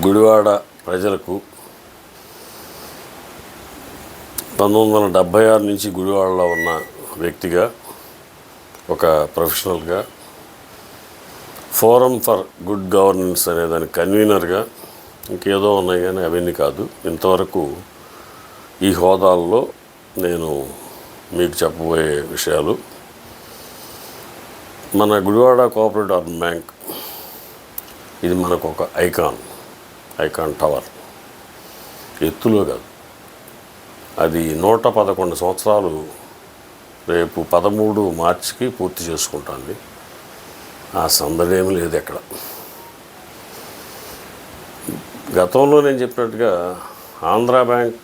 గుడివాడ ప్రజలకు 1976 నుంచి గుడివాడలో ఉన్న వ్యక్తిగా, ఒక ప్రొఫెషనల్గా, ఫోరం ఫర్ గుడ్ గవర్నెన్స్ అనే దాని కన్వీనర్గా, ఇంకేదో ఉన్నాయి కానీ అవన్నీ కాదు. ఇంతవరకు ఈ హోదాల్లో నేను మీకు చెప్పబోయే విషయాలు. మన గుడివాడ కోఆపరేటివ్ అర్బన్ బ్యాంక్ ఇది మనకు ఒక ఐకాన్ టవర్. ఎత్తులో కాదు, అది 111 సంవత్సరాలు రేపు 13 మార్చికి పూర్తి చేసుకుంటుంది. ఆ సందడి ఏమి లేదు ఎక్కడ. గతంలో నేను చెప్పినట్టుగా ఆంధ్రా బ్యాంక్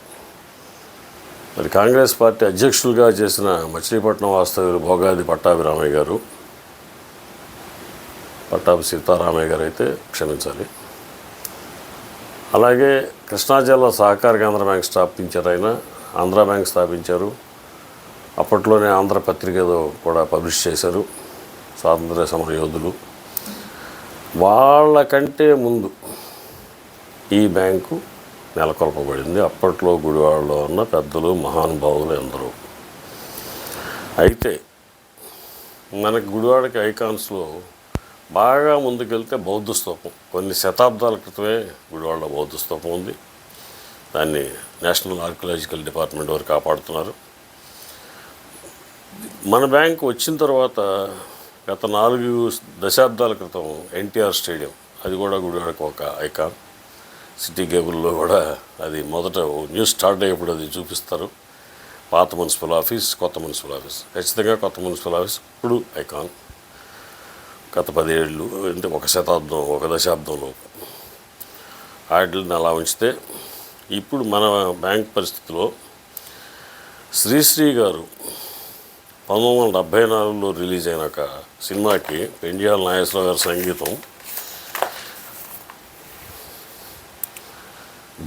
మరి కాంగ్రెస్ పార్టీ అధ్యక్షులుగా చేసిన మచిలీపట్నం వాస్తవ్యులు భోగాది పట్టాభిరామయ్య గారు, పట్టాభి సీతారామయ్య గారు అయితే క్షమించాలి. అలాగే కృష్ణా జిల్లా సహకార కేంద్ర బ్యాంక్ స్థాపించారు. ఆయన ఆంధ్రా బ్యాంక్ స్థాపించారు. అప్పట్లోనే ఆంధ్ర పత్రిక కూడా పబ్లిష్ చేశారు. స్వాతంత్ర్య సమర యోధులు. వాళ్ళకంటే ముందు ఈ బ్యాంకు నెలకొల్పబడింది. అప్పట్లో గుడివాడలో ఉన్న పెద్దలు, మహానుభావులు ఎందరో. అయితే మనకి గుడివాడకి ఐకాన్స్లో బాగా ముందుకెళ్తే బౌద్ధ స్తూపం. కొన్ని శతాబ్దాల క్రితమే గుడివాడలో బౌద్ధ స్తూపం ఉంది. దాన్ని నేషనల్ ఆర్కియలాజికల్ డిపార్ట్మెంట్ వారు కాపాడుతున్నారు. మన బ్యాంకు వచ్చిన తర్వాత గత 4 దశాబ్దాల క్రితం ఎన్టీఆర్ స్టేడియం, అది కూడా గుడివాడకు ఒక ఐకాన్. సిటీ కేబుల్లో కూడా అది మొదట న్యూస్ స్టార్ట్ అయ్యేప్పుడు అది చూపిస్తారు. పాత మున్సిపల్ ఆఫీస్, కొత్త మున్సిపల్ ఆఫీస్. ఖచ్చితంగా కొత్త మున్సిపల్ ఆఫీస్ ఇప్పుడు ఐకాన్. గత 10 ఏళ్ళు అంటే ఒక దశాబ్దంలో వాటిని అలా ఉంచితే, ఇప్పుడు మన బ్యాంక్ పరిస్థితిలో శ్రీశ్రీ గారు 1974లో రిలీజ్ అయిన ఒక సినిమాకి పెండియాల నాగేశ్వరరావు గారి సంగీతం,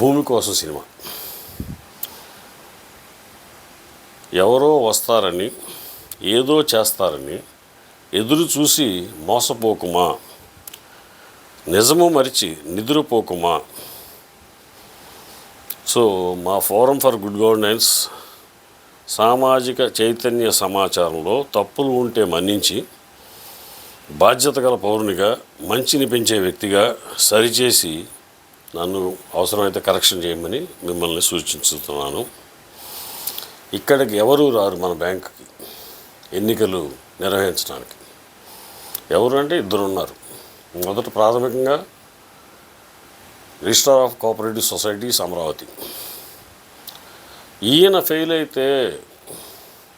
భూమి కోసం సినిమా. ఎవరో వస్తారని, ఏదో చేస్తారని ఎదురు చూసి మోసపోకుమా, నిజము మరిచి నిద్రపోకుమా. సో మా ఫోరం ఫర్ గుడ్ గవర్నెన్స్ సామాజిక చైతన్య సమాచారంలో తప్పులు ఉంటే మన్నించి, బాధ్యత గల పౌరునిగా, మంచిని పెంచే వ్యక్తిగా సరిచేసి నన్ను అవసరమైతే కరెక్షన్ చేయమని మిమ్మల్ని సూచించుతున్నాను. ఇక్కడికి ఎవరు రారు మన బ్యాంకుకి ఎన్నికలు నిర్వహించడానికి. ఎవరు అంటే 2 ఉన్నారు. మొదట ప్రాథమికంగా registrar of cooperative societies Amaravati. ఈయన ఫెయిల్ అయితే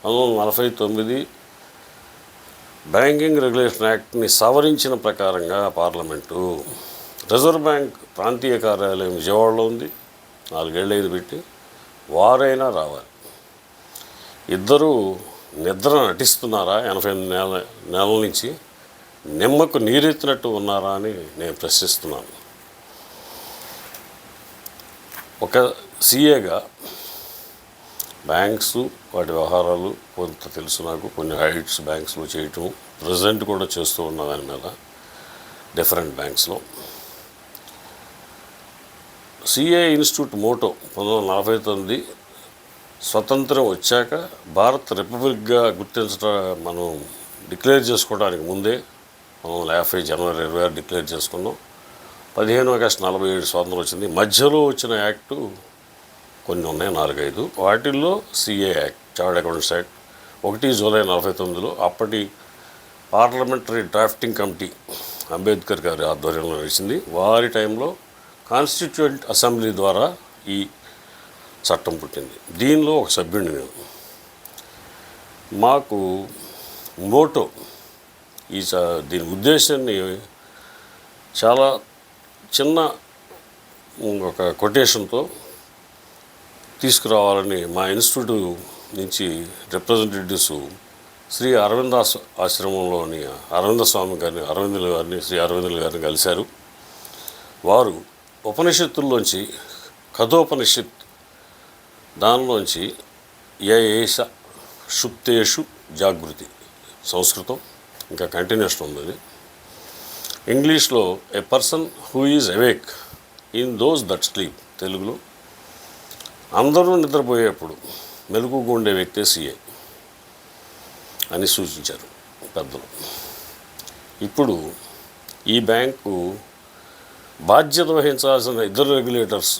1949 బ్యాంకింగ్ రెగ్యులేషన్ యాక్ట్ని సవరించిన ప్రకారంగా పార్లమెంటు, రిజర్వ్ బ్యాంక్ ప్రాంతీయ కార్యాలయం విజయవాడలో ఉంది. 4 ఏళ్ళు ఇది పెట్టి వారైనా రావాలి. ఇద్దరూ నిద్ర నటిస్తున్నారా? 88 నెలల నుంచి నిమ్మకు నీరెత్తినట్టు ఉన్నారా అని నేను ప్రశ్నిస్తున్నాను. ఒక సీఏగా బ్యాంక్స్, వాటి వ్యవహారాలు కొంత తెలుసు నాకు. కొన్ని హైట్స్ బ్యాంక్స్లో చేయటం, ప్రజెంట్ కూడా చేస్తూ ఉన్న దాని మీద డిఫరెంట్ బ్యాంక్స్లో. సిఏ ఇన్స్టిట్యూట్ మోటో 1949 స్వతంత్రం వచ్చాక భారత్ రిపబ్లిక్గా గుర్తించడం మనం డిక్లేర్ చేసుకోవడానికి ముందే 1950 జనవరి 26 డిక్లేర్ చేసుకున్నాం. 15 ఆగస్టు 47 స్వాతంత్రం వచ్చింది. మధ్యలో వచ్చిన యాక్టు కొన్ని ఉన్నాయి, 4-5. వాటిల్లో CA act, chartered accounts act 1 July 49లో అప్పటి పార్లమెంటరీ డ్రాఫ్టింగ్ కమిటీ అంబేద్కర్ గారి ఆధ్వర్యంలో నడిచింది. వారి టైంలో కాన్స్టిట్యూయెంట్ అసెంబ్లీ ద్వారా ఈ చట్టం పుట్టింది. దీనిలో ఒక సభ్యుడిని నేను. మాకు మోటో దీని ఉద్దేశాన్ని చాలా చిన్న ఒక కొటేషన్తో తీసుకురావాలని మా ఇన్స్టిట్యూట్ నుంచి రిప్రజెంటేటివ్స్ శ్రీ అరవింద ఆశ్రమంలోని అరవిందుల గారిని శ్రీ అరవిందుల గారిని కలిశారు. వారు ఉపనిషత్తుల్లోంచి కథోపనిషత్ దానిలోంచి ఏష షుప్తేషు జాగృతి, సంస్కృతం, ఇంకా కంటిన్యూషన్ ఉంది. ఇంగ్లీష్లో a person who is awake in those that sleep, తెలుగులో అందరూ నిద్రపోయేప్పుడు మెలకుగా ఉండే వ్యక్తే సీఏ అని సూచించారు పెద్దలు. ఇప్పుడు ఈ బ్యాంకు బాధ్యత వహించాల్సిన ఇద్దరు రెగ్యులేటర్స్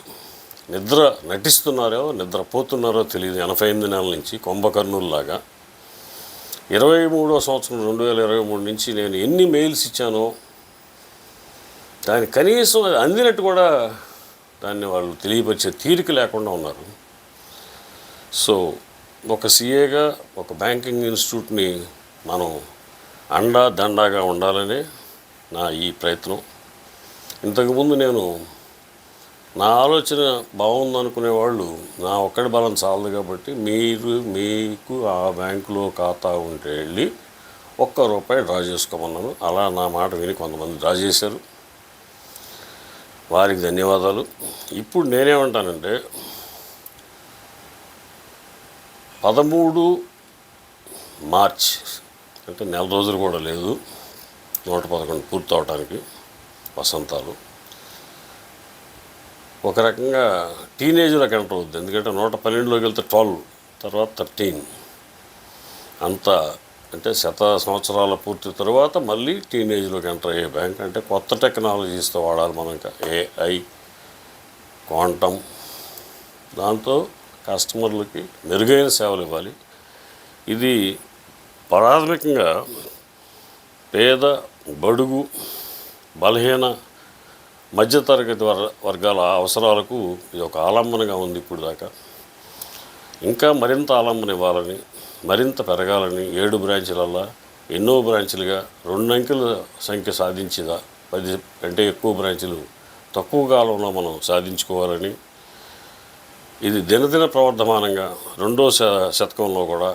నిద్ర నటిస్తున్నారో నిద్రపోతున్నారో తెలియదు. 88 నెలల నుంచి కుంభకర్ణుల్లాగా 23వ సంవత్సరం 2023 నుంచి నేను ఎన్ని మెయిల్స్ ఇచ్చానో దాని కనీసం అందినట్టు కూడా దాన్ని వాళ్ళు తెలియపరిచే తీరిక లేకుండా ఉన్నారు. సో ఒక సీఏగా ఒక బ్యాంకింగ్ ఇన్స్టిట్యూట్ని మనం అండా దండాగా ఉండాలనే నా ఈ ప్రయత్నం. ఇంతకుముందు నేను నా ఆలోచన బాగుందనుకునే వాళ్ళు నా ఒక్కడి బలం చాలదు కాబట్టి మీకు ఆ బ్యాంకులో ఖాతా ఉంటే వెళ్ళి ₹1 డ్రా చేసుకోమన్నాను. అలా నా మాట విని కొంతమంది డ్రా చేశారు, వారికి ధన్యవాదాలు. ఇప్పుడు నేనేమంటానంటే 13 మార్చ్ అంటే నెల రోజులు కూడా లేదు 111 పూర్తవటానికి వసంతాలు. ఒక రకంగా టీనేజ్లోకి ఎంటర్ అవుద్ది. ఎందుకంటే 112లోకి వెళ్తే 12, తర్వాత 13, అంతా అంటే సంవత్సరాల పూర్తి తర్వాత మళ్ళీ టీనేజ్లోకి ఎంటర్ అయ్యే బ్యాంక్. అంటే కొత్త టెక్నాలజీస్తో వాడాలి మనం, ఇంకా AI, క్వాంటమ్, దాంతో కస్టమర్లకి మెరుగైన సేవలు ఇవ్వాలి. ఇది ప్రాథమికంగా పేద, బడుగు, బలహీన, మధ్యతరగతి వర్గాల అవసరాలకు ఇది ఒక ఆలంబనగా ఉంది ఇప్పుడు దాకా. ఇంకా మరింత ఆలంబన ఇవ్వాలని, మరింత పెరగాలని 7 బ్రాంచీలల్లా ఎన్నో బ్రాంచీలుగా 2 అంకెల సంఖ్య సాధించేదా 10 కంటే ఎక్కువ బ్రాంచీలు తక్కువ కాలంలో మనం సాధించుకోవాలని, ఇది దినదిన ప్రవర్ధమానంగా 2వ శతకంలో కూడా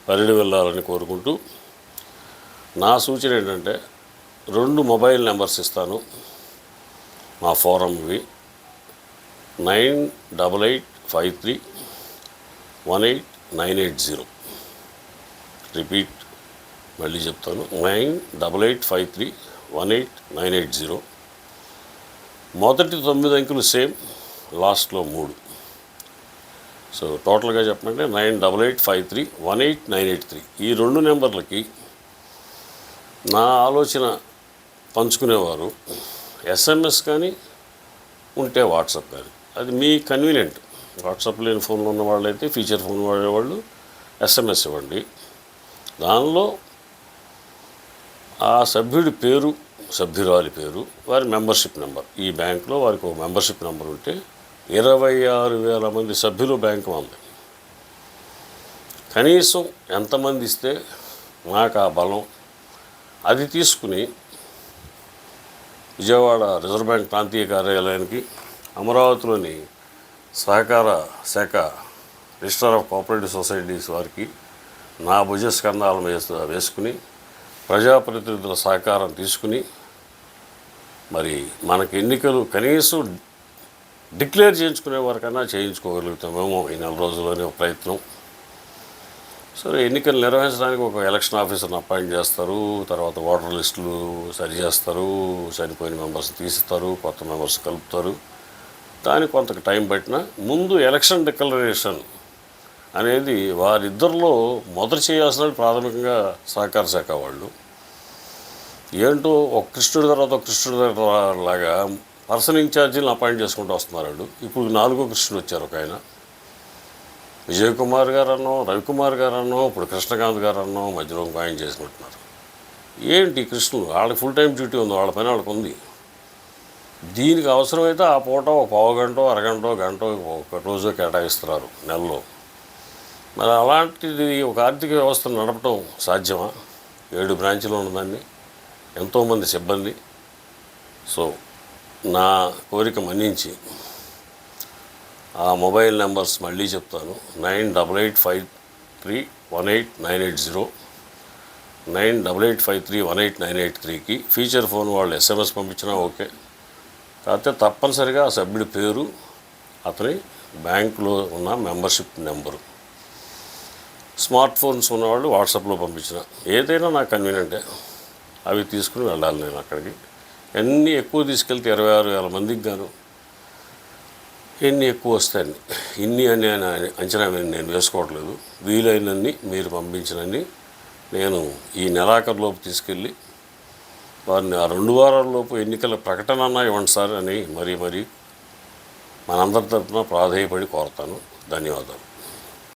పరిడి వెళ్ళాలని కోరుకుంటూ నా సూచన ఏంటంటే 2 మొబైల్ నెంబర్స్ ఇస్తాను మా ఫోరంవి. 9885318980. రిపీట్ మళ్ళీ చెప్తాను, 9885318980. మొదటి 9 అంకెలు సేమ్, లాస్ట్లో 3. సో టోటల్గా చెప్పండి 9885318983. ఈ 2 నెంబర్లకి నా ఆలోచన పంచుకునేవారు SMS కానీ ఉంటే వాట్సాప్ కానీ, అది మీ కన్వీనియంట్. వాట్సాప్ లేని ఫోన్లో ఉన్న వాళ్ళైతే ఫీచర్ ఫోన్ వాడేవాళ్ళు SMS ఇవ్వండి. దానిలో ఆ సభ్యుడి పేరు, సభ్యురాలి పేరు, వారి మెంబర్షిప్ నెంబర్. ఈ బ్యాంకులో వారికి ఒక మెంబర్షిప్ నెంబర్ ఉంటే 26,000 మంది సభ్యులు బ్యాంకు ఉంది. కనీసం ఎంతమంది ఇస్తే నాకు ఆ బలం, అది తీసుకుని విజయవాడ రిజర్వ్ బ్యాంక్ ప్రాంతీయ కార్యాలయానికి, అమరావతిలోని సహకార శాఖ రిజిస్ట్రార్ ఆఫ్ కోఆపరేటివ్ సొసైటీస్ వారికి నా భుజస్కంధాల వేసుకుని ప్రజాప్రతినిధుల సహకారం తీసుకుని మరి మనకి ఎన్నికలు కనీసం డిక్లేర్ చేయించుకునే వరకన్నా చేయించుకోగలుగుతామేమో ఈ 4 రోజుల్లోనే ఒక ప్రయత్నం. సరే, ఎన్నికలు నిర్వహించడానికి ఒక ఎలక్షన్ ఆఫీసర్ని అపాయింట్ చేస్తారు, తర్వాత ఓటర్ లిస్టులు సరి చేస్తారు, చనిపోయిన మెంబర్స్ తీస్తారు, కొత్త మెంబర్స్ కలుపుతారు. దానికి కొంత టైం పట్టినా ముందు ఎలక్షన్ డిక్లరేషన్ అనేది వారిద్దరిలో మొదట చేయాల్సిన ప్రాథమికంగా సహకార శాఖ వాళ్ళు. ఏంటో ఒక కృష్ణుడి తర్వాత ఒక కృష్ణుడి లాగా పర్సన్ ఇన్ఛార్జీలను అపాయింట్ చేసుకుంటూ వస్తున్నారు వాళ్ళు. ఇప్పుడు 4వ కృష్ణుడు వచ్చారు, ఒక ఆయన విజయ్ కుమార్ గారు అన్నో, రవికుమార్ గారు అన్నో, ఇప్పుడు కృష్ణకాంత్ గారు అన్నో మధ్యలో అపాయింట్ చేసుకుంటున్నారు. ఏంటి కృష్ణుడు, వాళ్ళకి ఫుల్ టైం డ్యూటీ ఉంది, వాళ్ళ పని వాళ్ళకు ఉంది. దీనికి అవసరమైతే ఆ పూట ఒక పావు గంట, అరగంట, గంట, ఒక రోజు కేటాయిస్తున్నారు నెలలో. మరి అలాంటిది ఒక ఆర్థిక వ్యవస్థను నడపడం సాధ్యమా? 7 బ్రాంచ్లు ఉన్నదాన్ని, ఎంతోమంది సిబ్బంది. సో నా కోరిక మన్నించి ఆ మొబైల్ నెంబర్స్ మళ్ళీ చెప్తాను, 9885318980, 9885318983కి ఫీచర్ ఫోన్ వాళ్ళు SMS పంపించినా ఓకే. కాకపోతే తప్పనిసరిగా ఆ సభ్యుడి పేరు, అతని బ్యాంకులో ఉన్న మెంబర్షిప్ నెంబరు. స్మార్ట్ ఫోన్స్ ఉన్నవాళ్ళు వాట్సాప్లో పంపించిన ఏదైనా నాకు కన్వీనియంటే అవి తీసుకుని వెళ్ళాలి నేను అక్కడికి. అన్నీ ఎక్కువ తీసుకెళ్తే 26,000 మందికి గాను ఎన్ని ఎక్కువ వస్తాయని ఇన్ని అని అంచనా నేను వేసుకోవట్లేదు. వీలైనన్ని మీరు పంపించినన్ని నేను ఈ నెలాఖరులోపు తీసుకెళ్ళి వారిని ఆ 2 వారాల్లోపు ఎన్నికల ప్రకటన అన్నా ఇవ్వండి సార్ అని మరీ మనందరి తరఫున ప్రాధేయపడి కోరుతాను. ధన్యవాదాలు.